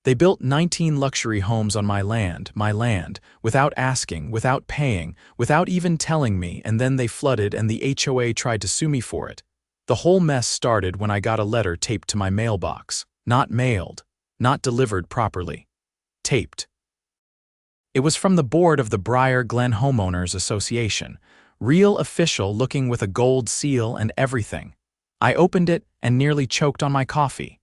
They built 19 luxury homes on my land, without asking, without paying, without even telling me, and then they flooded and the HOA tried to sue me for it. The whole mess started when I got a letter taped to my mailbox. Not mailed, not delivered properly. Taped. It was from the board of the Briar Glen Homeowners Association, real official looking with a gold seal and everything. I opened it and nearly choked on my coffee.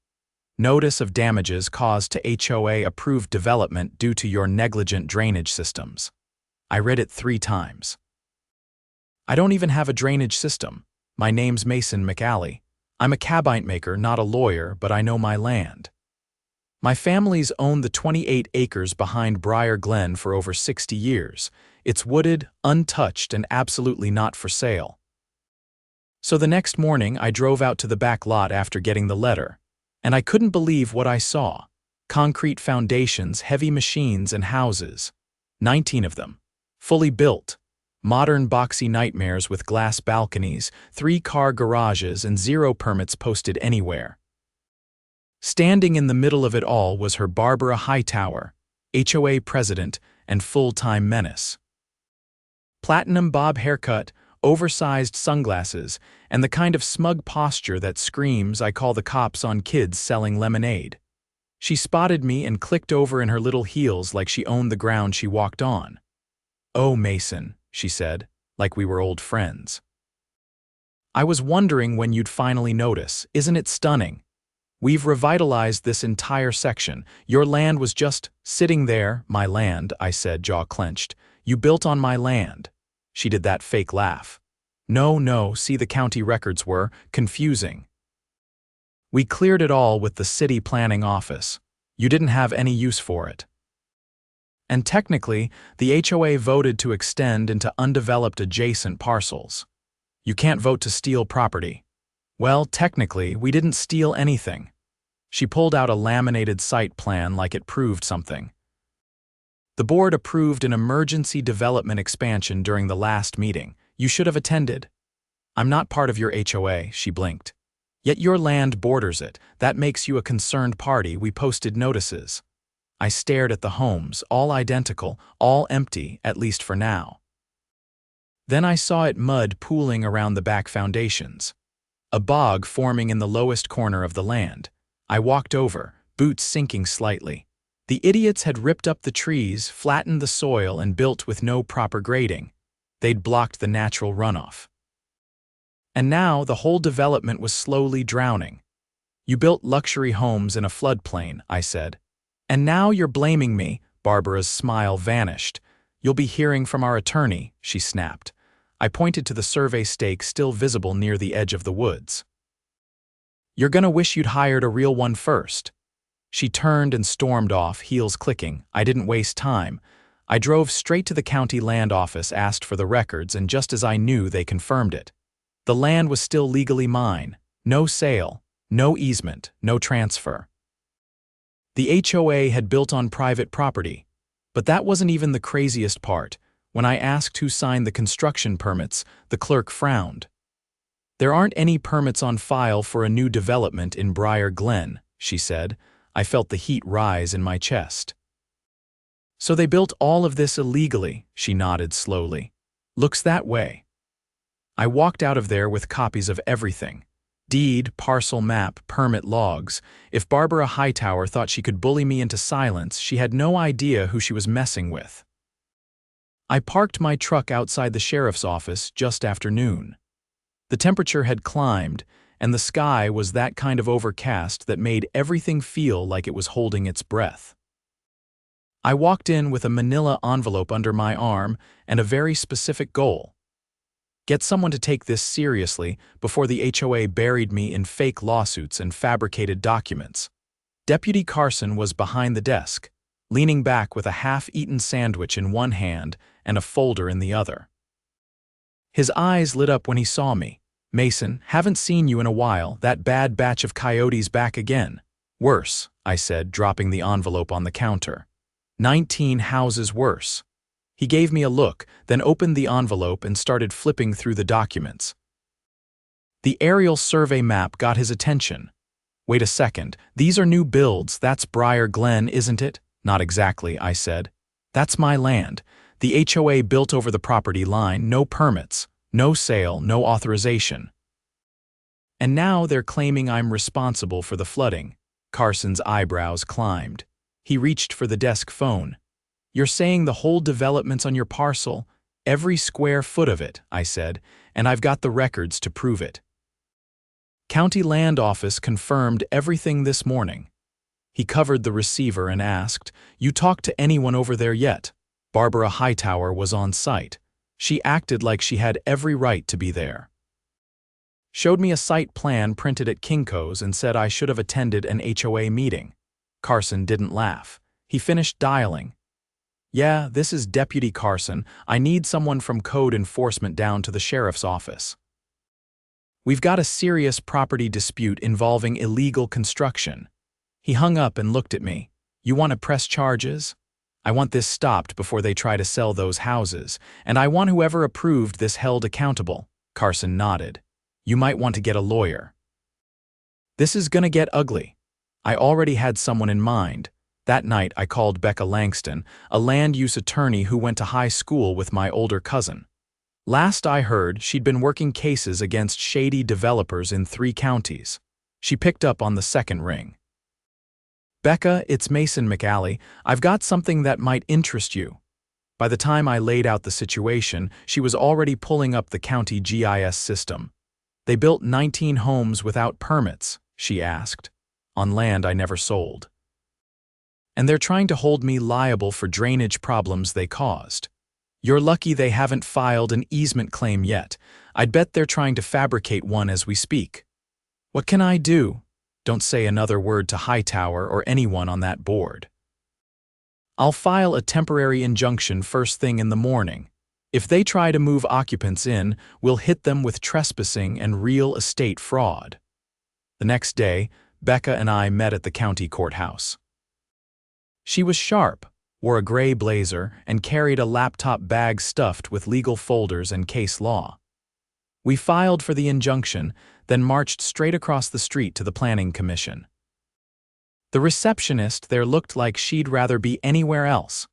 Notice of damages caused to HOA-approved development due to your negligent drainage systems. I read it 3 times. I don't even have a drainage system. My name's Mason McAlley. I'm a cabinet maker, not a lawyer, but I know my land. My family's owned the 28 acres behind Briar Glen for over 60 years. It's wooded, untouched, and absolutely not for sale. So the next morning, I drove out to the back lot after getting the letter. And I couldn't believe what I saw. Concrete foundations, heavy machines, and houses. 19 of them. Fully built. Modern boxy nightmares with glass balconies, 3-car garages, and 0 permits posted anywhere. Standing in the middle of it all was her Barbara Hightower, HOA president and full-time menace. Platinum bob haircut, oversized sunglasses, and the kind of smug posture that screams, "I call the cops on kids selling lemonade." She spotted me and clicked over in her little heels like she owned the ground she walked on. "Oh, Mason," she said, like we were old friends. "I was wondering when you'd finally notice. Isn't it stunning? We've revitalized this entire section. Your land was just sitting there." "My land," I said, jaw clenched. "You built on my land." She did that fake laugh. No, see, the county records were confusing. "We cleared it all with the city planning office. You didn't have any use for it. And technically, the HOA voted to extend into undeveloped adjacent parcels. You can't vote to steal property. Well, technically, we didn't steal anything." She pulled out a laminated site plan like it proved something. "The board approved an emergency development expansion during the last meeting. You should have attended." "I'm not part of your HOA," she blinked. "Yet your land borders it. That makes you a concerned party. We posted notices." I stared at the homes, all identical, all empty, at least for now. Then I saw it mud pooling around the back foundations. A bog forming in the lowest corner of the land. I walked over, boots sinking slightly. The idiots had ripped up the trees, flattened the soil, and built with no proper grading. They'd blocked the natural runoff. And now the whole development was slowly drowning. "You built luxury homes in a floodplain," I said. "And now you're blaming me." Barbara's smile vanished. "You'll be hearing from our attorney," she snapped. I pointed to the survey stake still visible near the edge of the woods. "You're gonna wish you'd hired a real one first." She turned and stormed off, heels clicking. I didn't waste time. I drove straight to the county land office, asked for the records, and just as I knew, they confirmed it. The land was still legally mine. No sale, no easement, no transfer. The HOA had built on private property. But that wasn't even the craziest part. When I asked who signed the construction permits, the clerk frowned. "There aren't any permits on file for a new development in Briar Glen," she said. I felt the heat rise in my chest. "So they built all of this illegally," she nodded slowly. "Looks that way." I walked out of there with copies of everything. Deed, parcel map, permit logs. If Barbara Hightower thought she could bully me into silence, she had no idea who she was messing with. I parked my truck outside the sheriff's office just after noon. The temperature had climbed, and the sky was that kind of overcast that made everything feel like it was holding its breath. I walked in with a manila envelope under my arm and a very specific goal. Get someone to take this seriously before the HOA buried me in fake lawsuits and fabricated documents. Deputy Carson was behind the desk, leaning back with a half-eaten sandwich in one hand and a folder in the other. His eyes lit up when he saw me. "Mason, haven't seen you in a while. That bad batch of coyotes back again." "Worse," I said, dropping the envelope on the counter. 19 houses worse. He gave me a look, then opened the envelope and started flipping through the documents. The aerial survey map got his attention. Wait a second, these are new builds, that's Briar Glen, isn't it? Not exactly, I said. That's my land. The HOA built over the property line, no permits, no sale, no authorization. And now they're claiming I'm responsible for the flooding. Carson's eyebrows climbed. He reached for the desk phone. You're saying the whole development's on your parcel? Every square foot of it, I said, and I've got the records to prove it. County Land Office confirmed everything this morning. He covered the receiver and asked, You talked to anyone over there yet? Barbara Hightower was on site. She acted like she had every right to be there. Showed me a site plan printed at Kinko's and said I should have attended an HOA meeting. Carson didn't laugh. He finished dialing. Yeah, this is Deputy Carson. I need someone from code enforcement down to the sheriff's office. We've got a serious property dispute involving illegal construction. He hung up and looked at me. You want to press charges? I want this stopped before they try to sell those houses, and I want whoever approved this held accountable. Carson nodded. You might want to get a lawyer. This is gonna get ugly. I already had someone in mind. That night I called Becca Langston, a land use attorney who went to high school with my older cousin. Last I heard, she'd been working cases against shady developers in 3 counties. She picked up on the second ring. Becca, it's Mason McAlley. I've got something that might interest you. By the time I laid out the situation, she was already pulling up the county GIS system. They built 19 homes without permits, she asked, on land I never sold. And they're trying to hold me liable for drainage problems they caused. You're lucky they haven't filed an easement claim yet. I'd bet they're trying to fabricate one as we speak. What can I do? Don't say another word to Hightower or anyone on that board. I'll file a temporary injunction first thing in the morning. If they try to move occupants in, we'll hit them with trespassing and real estate fraud. The next day, Becca and I met at the county courthouse. She was sharp, wore a gray blazer, and carried a laptop bag stuffed with legal folders and case law. We filed for the injunction, then marched straight across the street to the Planning Commission. The receptionist there looked like she'd rather be anywhere else.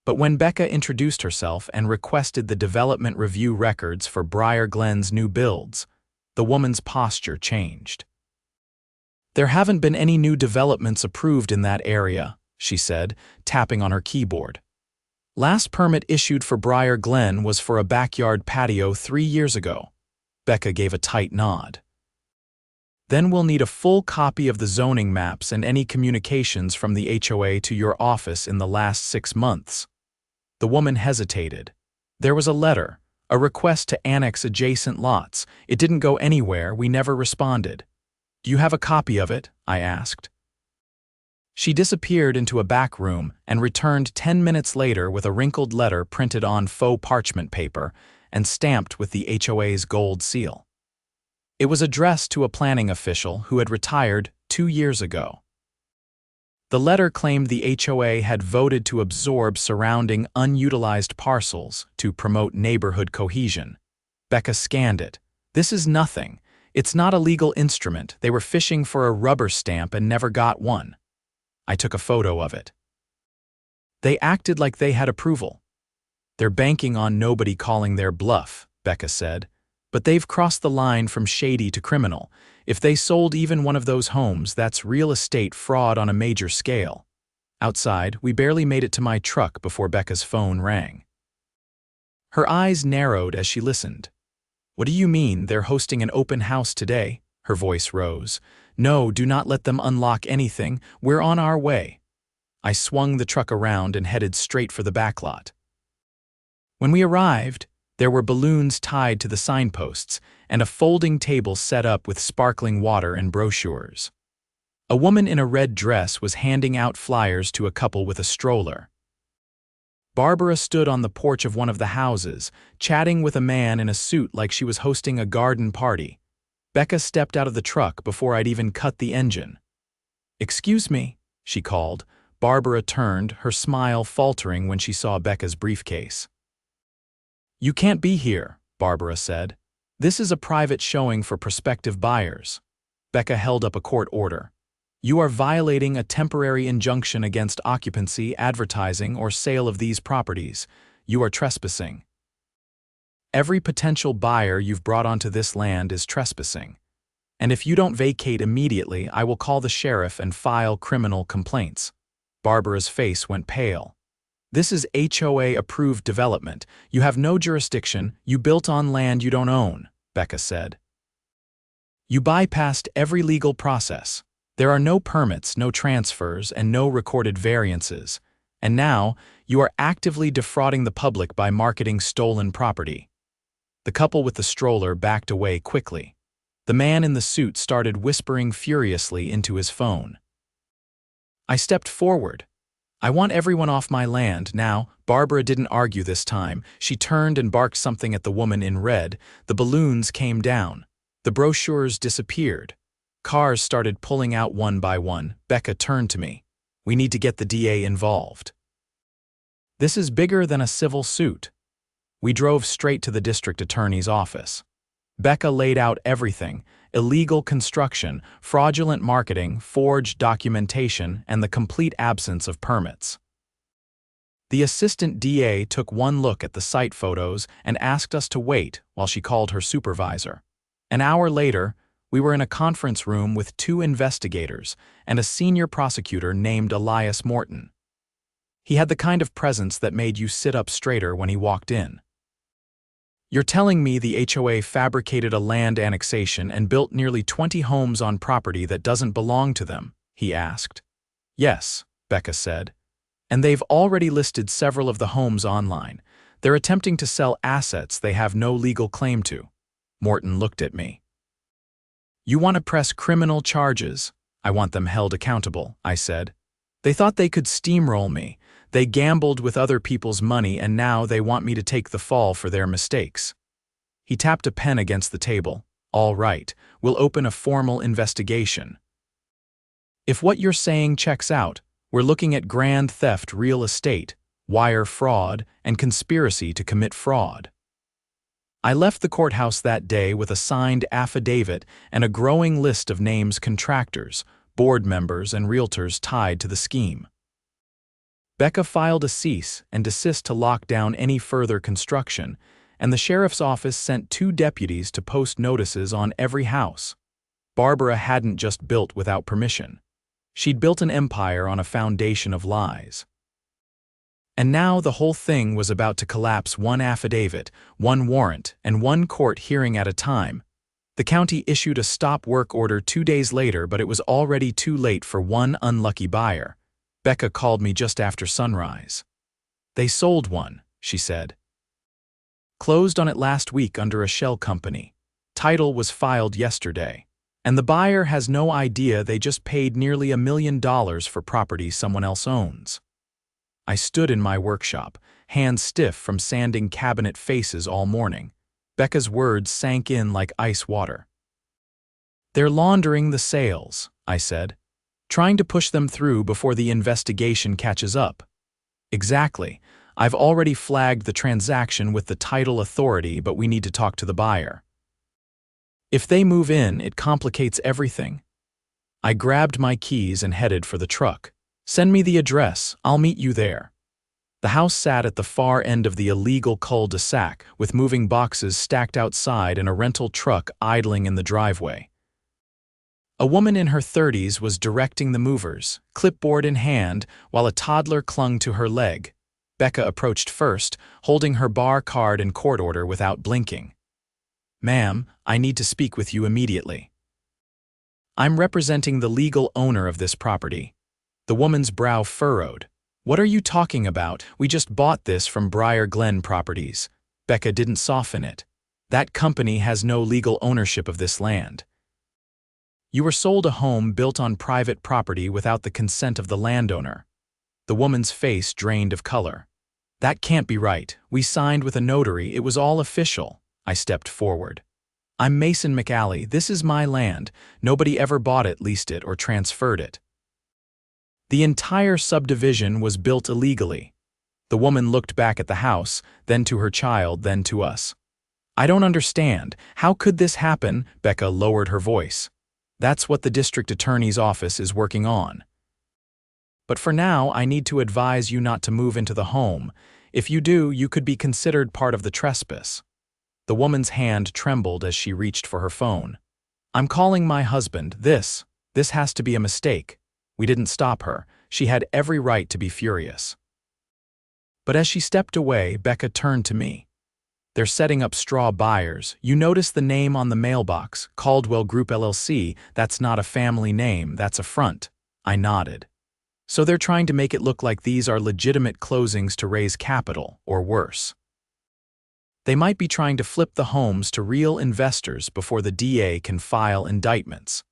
But when Becca introduced herself and requested the development review records for Briar Glen's new builds, the woman's posture changed. There haven't been any new developments approved in that area, she said, tapping on her keyboard. Last permit issued for Briar Glen was for a backyard patio 3 years ago. Becca gave a tight nod. Then we'll need a full copy of the zoning maps and any communications from the HOA to your office in the last 6 months. The woman hesitated. There was a letter, a request to annex adjacent lots. It didn't go anywhere, we never responded. Do you have a copy of it? I asked. She disappeared into a back room and returned 10 minutes later with a wrinkled letter printed on faux parchment paper and stamped with the HOA's gold seal. It was addressed to a planning official who had retired 2 years ago. The letter claimed the HOA had voted to absorb surrounding unutilized parcels to promote neighborhood cohesion. Becca scanned it. This is nothing. It's not a legal instrument. They were fishing for a rubber stamp and never got one. I took a photo of it. They acted like they had approval. They're banking on nobody calling their bluff, Becca said. But they've crossed the line from shady to criminal. If they sold even one of those homes, that's real estate fraud on a major scale. Outside, we barely made it to my truck before Becca's phone rang. Her eyes narrowed as she listened. What do you mean they're hosting an open house today? Her voice rose. No, do not let them unlock anything. We're on our way. I swung the truck around and headed straight for the backlot. When we arrived, there were balloons tied to the signposts and a folding table set up with sparkling water and brochures. A woman in a red dress was handing out flyers to a couple with a stroller. Barbara stood on the porch of one of the houses, chatting with a man in a suit like she was hosting a garden party. Becca stepped out of the truck before I'd even cut the engine. "Excuse me," she called. Barbara turned, her smile faltering when she saw Becca's briefcase. "You can't be here," Barbara said. "This is a private showing for prospective buyers." Becca held up a court order. You are violating a temporary injunction against occupancy, advertising, or sale of these properties. You are trespassing. Every potential buyer you've brought onto this land is trespassing. And if you don't vacate immediately, I will call the sheriff and file criminal complaints. Barbara's face went pale. This is HOA-approved development. You have no jurisdiction. You built on land you don't own, Becca said. You bypassed every legal process. There are no permits, no transfers, and no recorded variances. And now, you are actively defrauding the public by marketing stolen property. The couple with the stroller backed away quickly. The man in the suit started whispering furiously into his phone. I stepped forward. I want everyone off my land now. Barbara didn't argue this time. She turned and barked something at the woman in red. The balloons came down. The brochures disappeared. Cars started pulling out one by one. Becca turned to me. We need to get the DA involved. This is bigger than a civil suit. We drove straight to the district attorney's office. Becca laid out everything: illegal construction, fraudulent marketing, forged documentation, and the complete absence of permits. The assistant DA took one look at the site photos and asked us to wait while she called her supervisor. An hour later, we were in a conference room with 2 investigators and a senior prosecutor named Elias Morton. He had the kind of presence that made you sit up straighter when he walked in. You're telling me the HOA fabricated a land annexation and built nearly 20 homes on property that doesn't belong to them? He asked. Yes, Becca said. And they've already listed several of the homes online. They're attempting to sell assets they have no legal claim to. Morton looked at me. You want to press criminal charges? I want them held accountable, I said. They thought they could steamroll me. They gambled with other people's money and now they want me to take the fall for their mistakes. He tapped a pen against the table. All right, we'll open a formal investigation. If what you're saying checks out, we're looking at grand theft real estate, wire fraud, and conspiracy to commit fraud. I left the courthouse that day with a signed affidavit and a growing list of names: contractors, board members, and realtors tied to the scheme. Becca filed a cease and desist to lock down any further construction, and the sheriff's office sent 2 deputies to post notices on every house. Barbara hadn't just built without permission. She'd built an empire on a foundation of lies. And now the whole thing was about to collapse, one affidavit, one warrant, and one court hearing at a time. The county issued a stop work order 2 days later, but it was already too late for one unlucky buyer. Becca called me just after sunrise. They sold one, she said. Closed on it last week under a shell company. Title was filed yesterday. And the buyer has no idea they just paid nearly $1 million for property someone else owns. I stood in my workshop, hands stiff from sanding cabinet faces all morning. Becca's words sank in like ice water. They're laundering the sales, I said. Trying to push them through before the investigation catches up. Exactly. I've already flagged the transaction with the title authority, but we need to talk to the buyer. If they move in, it complicates everything. I grabbed my keys and headed for the truck. Send me the address, I'll meet you there. The house sat at the far end of the illegal cul-de-sac, with moving boxes stacked outside and a rental truck idling in the driveway. A woman in her 30s was directing the movers, clipboard in hand, while a toddler clung to her leg. Becca approached first, holding her bar card and court order without blinking. Ma'am, I need to speak with you immediately. I'm representing the legal owner of this property. The woman's brow furrowed. What are you talking about? We just bought this from Briar Glen Properties. Becca didn't soften it. That company has no legal ownership of this land. You were sold a home built on private property without the consent of the landowner. The woman's face drained of color. That can't be right. We signed with a notary. It was all official. I stepped forward. I'm Mason McAlley. This is my land. Nobody ever bought it, leased it, or transferred it. The entire subdivision was built illegally. The woman looked back at the house, then to her child, then to us. I don't understand. How could this happen? Becca lowered her voice. That's what the district attorney's office is working on. But for now, I need to advise you not to move into the home. If you do, you could be considered part of the trespass." The woman's hand trembled as she reached for her phone. "I'm calling my husband. This has to be a mistake." We didn't stop her. She had every right to be furious. But as she stepped away, Becca turned to me. "They're setting up straw buyers. You notice the name on the mailbox, Caldwell Group LLC. That's not a family name, that's a front." I nodded. "So they're trying to make it look like these are legitimate closings to raise capital, or worse. They might be trying to flip the homes to real investors before the DA can file indictments."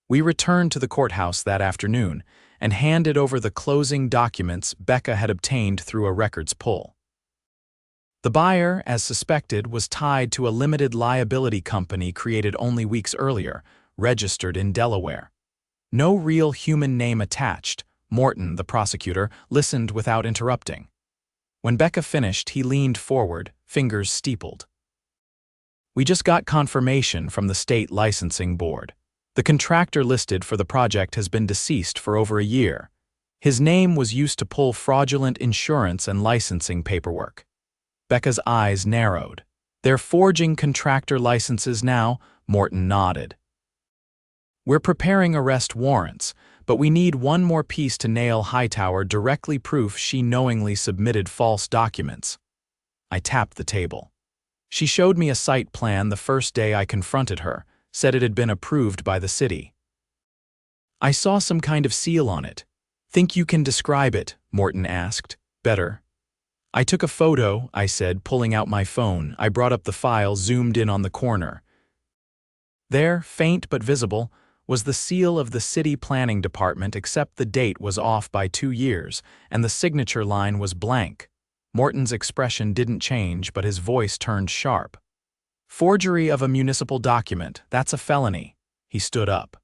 We returned to the courthouse that afternoon and handed over the closing documents Becca had obtained through a records pull. The buyer, as suspected, was tied to a limited liability company created only weeks earlier, registered in Delaware. No real human name attached. Morton, the prosecutor, listened without interrupting. When Becca finished, he leaned forward, fingers steepled. "We just got confirmation from the state licensing board. The contractor listed for the project has been deceased for over a year. His name was used to pull fraudulent insurance and licensing paperwork." Becca's eyes narrowed. "They're forging contractor licenses now?" Morton nodded. "We're preparing arrest warrants, but we need one more piece to nail Hightower, directly proof she knowingly submitted false documents." I tapped the table. She showed me a site plan the first day I confronted her, said it had been approved by the city. "I saw some kind of seal on it. Think you can describe it?" Morton asked. "Better." "I took a photo," I said, pulling out my phone. I brought up the file, zoomed in on the corner. There, faint but visible, was the seal of the city planning department, except the date was off by 2 years, and the signature line was blank. Morton's expression didn't change, but his voice turned sharp. "Forgery of a municipal document, that's a felony." He stood up.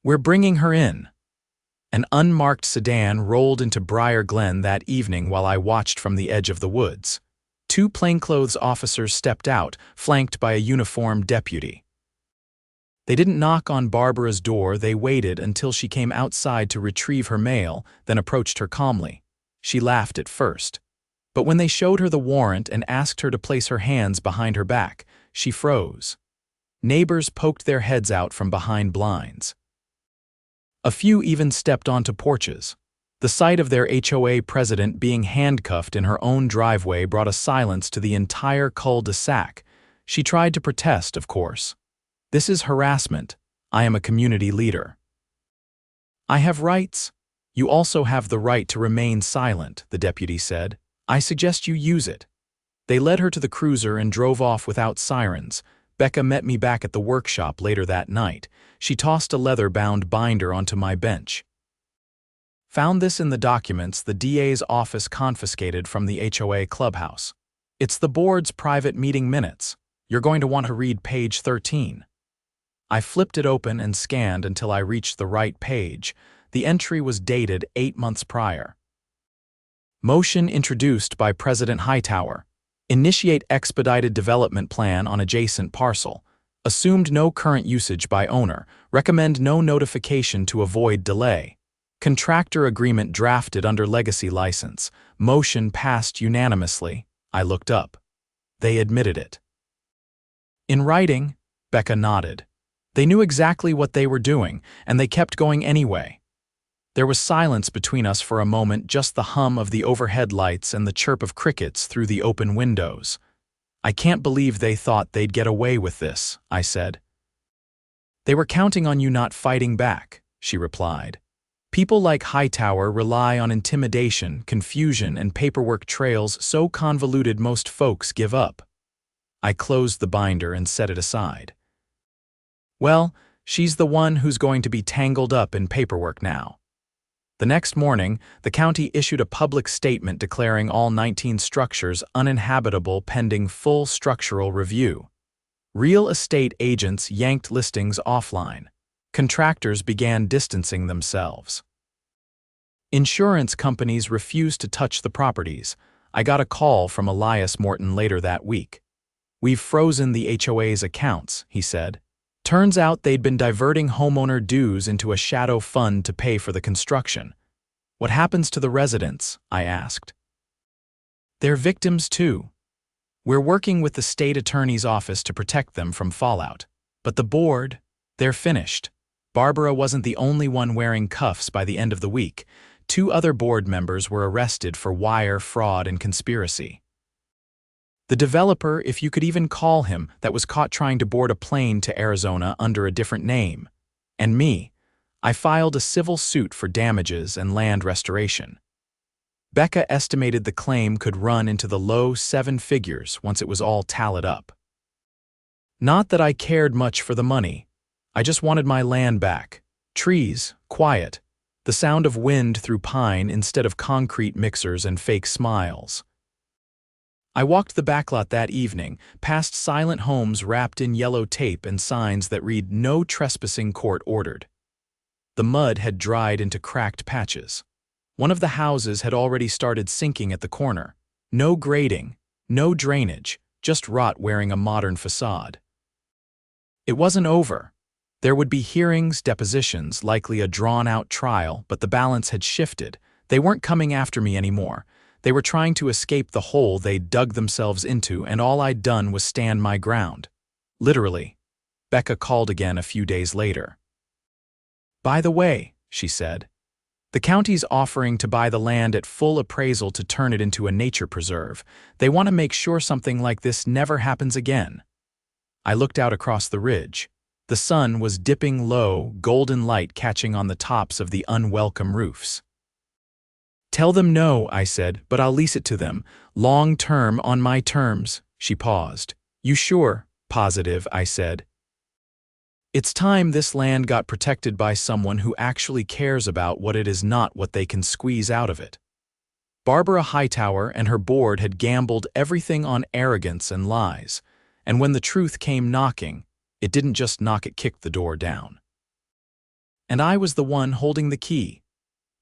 "We're bringing her in." An unmarked sedan rolled into Briar Glen that evening while I watched from the edge of the woods. 2 plainclothes officers stepped out, flanked by a uniformed deputy. They didn't knock on Barbara's door. They waited until she came outside to retrieve her mail, then approached her calmly. She laughed at first. But when they showed her the warrant and asked her to place her hands behind her back, she froze. Neighbors poked their heads out from behind blinds. A few even stepped onto porches. The sight of their HOA president being handcuffed in her own driveway brought a silence to the entire cul-de-sac. She tried to protest, of course. "This is harassment. I am a community leader." "I have rights." "You also have the right to remain silent," the deputy said. "I suggest you use it." They led her to the cruiser and drove off without sirens. Becca met me back at the workshop later that night. She tossed a leather-bound binder onto my bench. "Found this in the documents the DA's office confiscated from the HOA clubhouse. It's the board's private meeting minutes. You're going to want to read page 13. I flipped it open and scanned until I reached the right page. The entry was dated 8 months prior. Motion introduced by President Hightower. Initiate expedited development plan on adjacent parcel. Assumed no current usage by owner. Recommend no notification to avoid delay. Contractor agreement drafted under legacy license. Motion passed unanimously. I looked up. They admitted it. "In writing," Becca nodded. "They knew exactly what they were doing, and they kept going anyway." There was silence between us for a moment, just the hum of the overhead lights and the chirp of crickets through the open windows. "I can't believe they thought they'd get away with this," I said. "They were counting on you not fighting back," she replied. "People like Hightower rely on intimidation, confusion, and paperwork trails so convoluted most folks give up." I closed the binder and set it aside. "Well, she's the one who's going to be tangled up in paperwork now." The next morning, the county issued a public statement declaring all 19 structures uninhabitable pending full structural review. Real estate agents yanked listings offline. Contractors began distancing themselves. Insurance companies refused to touch the properties. I got a call from Elias Morton later that week. "We've frozen the HOA's accounts," he said. Turns out they'd been diverting homeowner dues into a shadow fund to pay for the construction. What happens to the residents? I asked. They're victims too. We're working with the state attorney's office to protect them from fallout. But the board, they're finished. Barbara wasn't the only one wearing cuffs by the end of the week. 2 other board members were arrested for wire fraud and conspiracy. The developer, if you could even call him, that was caught trying to board a plane to Arizona under a different name. And me, I filed a civil suit for damages and land restoration. Becca estimated the claim could run into the low 7 figures once it was all tallied up. Not that I cared much for the money. I just wanted my land back. Trees, quiet, the sound of wind through pine instead of concrete mixers and fake smiles. I walked the backlot that evening, past silent homes wrapped in yellow tape and signs that read "No trespassing, court ordered." The mud had dried into cracked patches. One of the houses had already started sinking at the corner. No grading, no drainage, just rot wearing a modern facade. It wasn't over. There would be hearings, depositions, likely a drawn-out trial, but the balance had shifted. They weren't coming after me anymore. They were trying to escape the hole they'd dug themselves into, and all I'd done was stand my ground. Literally. Becca called again a few days later. "By the way," she said, "the county's offering to buy the land at full appraisal to turn it into a nature preserve. They want to make sure something like this never happens again." I looked out across the ridge. The sun was dipping low, golden light catching on the tops of the unwelcome roofs. "Tell them no," I said, "but I'll lease it to them. Long-term, on my terms." She paused. "You sure?" "Positive," I said. It's time this land got protected by someone who actually cares about what it is, not what they can squeeze out of it. Barbara Hightower and her board had gambled everything on arrogance and lies, and when the truth came knocking, it didn't just knock, it kicked the door down. And I was the one holding the key.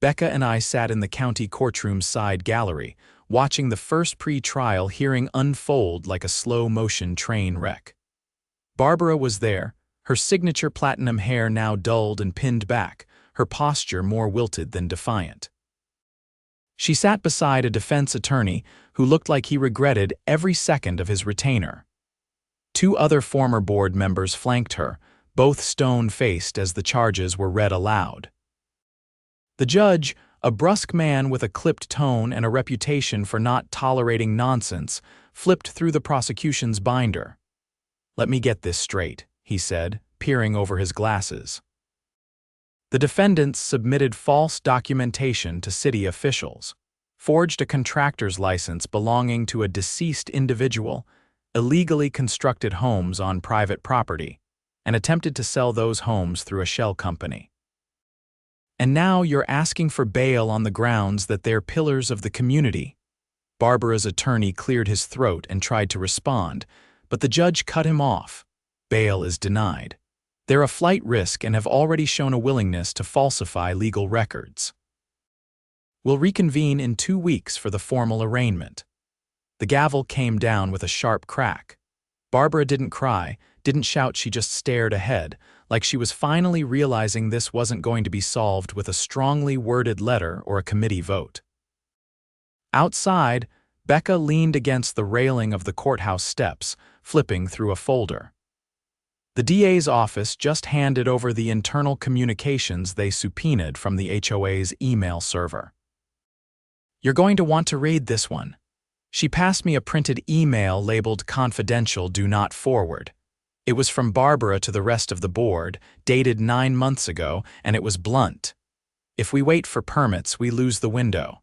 Becca and I sat in the county courtroom's side gallery, watching the first pre-trial hearing unfold like a slow-motion train wreck. Barbara was there, her signature platinum hair now dulled and pinned back, her posture more wilted than defiant. She sat beside a defense attorney who looked like he regretted every second of his retainer. 2 other former board members flanked her, both stone-faced as the charges were read aloud. The judge, a brusque man with a clipped tone and a reputation for not tolerating nonsense, flipped through the prosecution's binder. "Let me get this straight," he said, peering over his glasses. The defendants submitted false documentation to city officials, forged a contractor's license belonging to a deceased individual, illegally constructed homes on private property, and attempted to sell those homes through a shell company. And now you're asking for bail on the grounds that they're pillars of the community. Barbara's attorney cleared his throat and tried to respond, but the judge cut him off. Bail is denied. They're a flight risk and have already shown a willingness to falsify legal records. We'll reconvene in 2 weeks for the formal arraignment. The gavel came down with a sharp crack. Barbara didn't cry, didn't shout, she just stared ahead, like she was finally realizing this wasn't going to be solved with a strongly worded letter or a committee vote. Outside, Becca leaned against the railing of the courthouse steps, flipping through a folder. The DA's office just handed over the internal communications they subpoenaed from the HOA's email server. "You're going to want to read this one." She passed me a printed email labeled "Confidential, do not forward." It was from Barbara to the rest of the board, dated 9 months ago, and it was blunt. "If we wait for permits, we lose the window.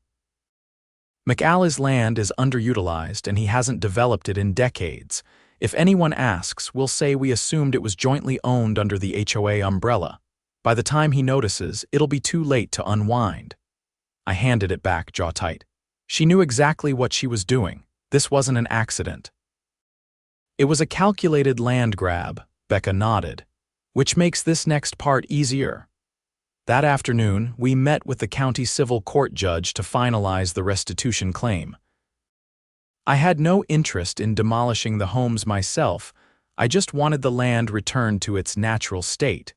McAlley's land is underutilized and he hasn't developed it in decades. If anyone asks, we'll say we assumed it was jointly owned under the HOA umbrella. By the time he notices, it'll be too late to unwind." I handed it back, jaw tight. She knew exactly what she was doing. This wasn't an accident. "It was a calculated land grab," Becca nodded, "which makes this next part easier." That afternoon, we met with the county civil court judge to finalize the restitution claim. I had no interest in demolishing the homes myself. I just wanted the land returned to its natural state,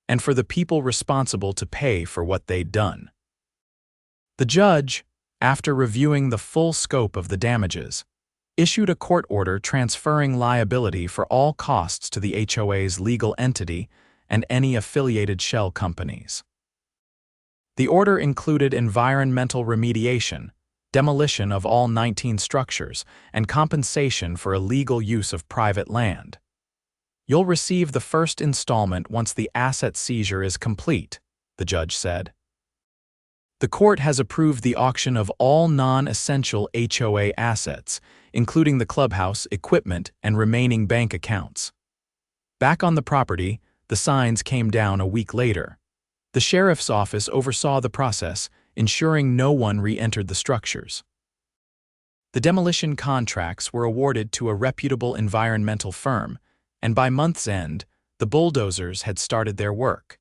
and for the people responsible to pay for what they'd done. The judge, after reviewing the full scope of the damages, issued a court order transferring liability for all costs to the HOA's legal entity and any affiliated shell companies. The order included environmental remediation, demolition of all 19 structures, and compensation for illegal use of private land. You'll receive the first installment once the asset seizure is complete, the judge said. The court has approved the auction of all non-essential HOA assets, including the clubhouse, equipment, and remaining bank accounts. Back on the property, the signs came down a week later. The sheriff's office oversaw the process, ensuring no one re-entered the structures. The demolition contracts were awarded to a reputable environmental firm, and by month's end, the bulldozers had started their work.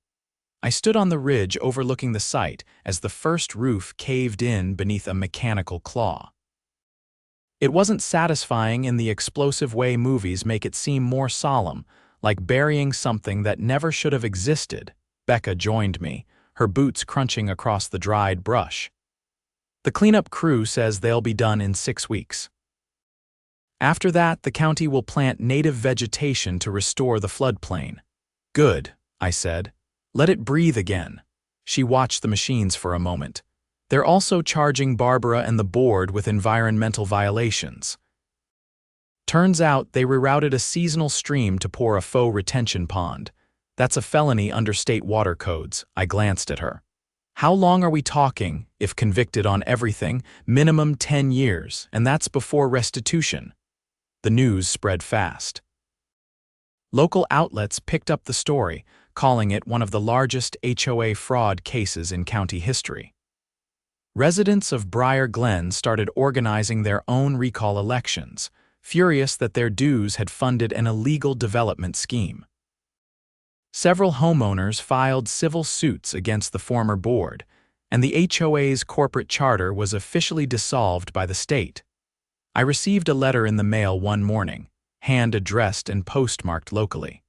I stood on the ridge overlooking the site as the first roof caved in beneath a mechanical claw. It wasn't satisfying in the explosive way movies make it seem more solemn, like burying something that never should have existed. Becca joined me, her boots crunching across the dried brush. The cleanup crew says they'll be done in 6 weeks. After that, the county will plant native vegetation to restore the floodplain. Good, I said. Let it breathe again. She watched the machines for a moment. They're also charging Barbara and the board with environmental violations. Turns out they rerouted a seasonal stream to pour a faux retention pond. That's a felony under state water codes. I glanced at her. How long are we talking, if convicted on everything? Minimum 10 years, and that's before restitution. The news spread fast. Local outlets picked up the story, calling it one of the largest HOA fraud cases in county history. Residents of Briar Glen started organizing their own recall elections, furious that their dues had funded an illegal development scheme. Several homeowners filed civil suits against the former board, and the HOA's corporate charter was officially dissolved by the state. I received a letter in the mail one morning, hand-addressed and postmarked locally.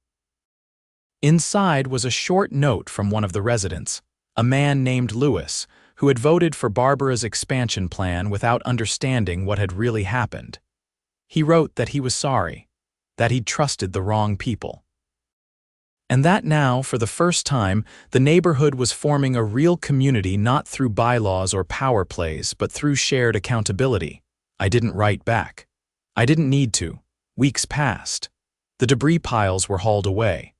Inside was a short note from one of the residents, a man named Lewis, who had voted for Barbara's expansion plan without understanding what had really happened. He wrote that he was sorry, that he'd trusted the wrong people. And that now, for the first time, the neighborhood was forming a real community not through bylaws or power plays, but through shared accountability. I didn't write back. I didn't need to. Weeks passed. The debris piles were hauled away.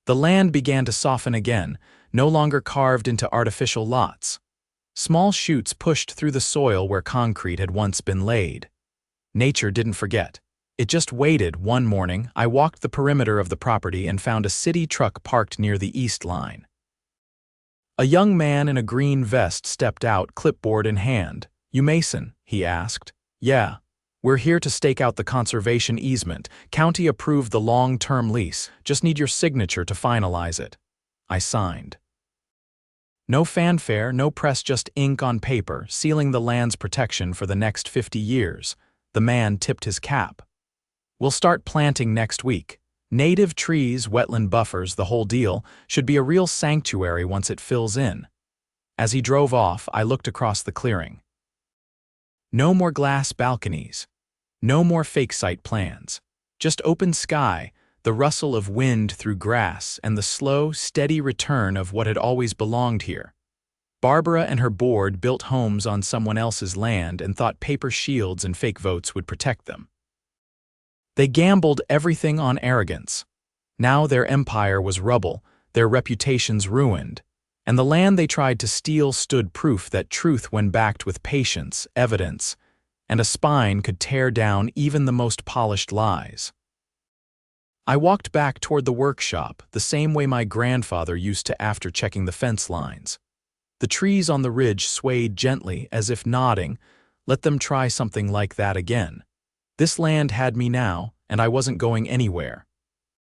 The land began to soften again, no longer carved into artificial lots. Small chutes pushed through the soil where concrete had once been laid. Nature didn't forget. It just waited. One morning, I walked the perimeter of the property and found a city truck parked near the east line. A young man in a green vest stepped out, clipboard in hand. "You Mason?" he asked. "Yeah. We're here to stake out the conservation easement. County approved the long-term lease. Just need your signature to finalize it." I signed. No fanfare, no press, just ink on paper, sealing the land's protection for the next 50 years. The man tipped his cap. "We'll start planting next week. Native trees, wetland buffers, the whole deal. Should be a real sanctuary once it fills in." As he drove off, I looked across the clearing. No more glass balconies. No more fake site plans. Just open sky, the rustle of wind through grass, and the slow, steady return of what had always belonged here. Barbara and her board built homes on someone else's land and thought paper shields and fake votes would protect them. They gambled everything on arrogance. Now their empire was rubble, their reputations ruined, and the land they tried to steal stood proof that truth, when backed with patience, evidence, and a spine, could tear down even the most polished lies. I walked back toward the workshop, the same way my grandfather used to after checking the fence lines. The trees on the ridge swayed gently, as if nodding, "Let them try something like that again." This land had me now, and I wasn't going anywhere.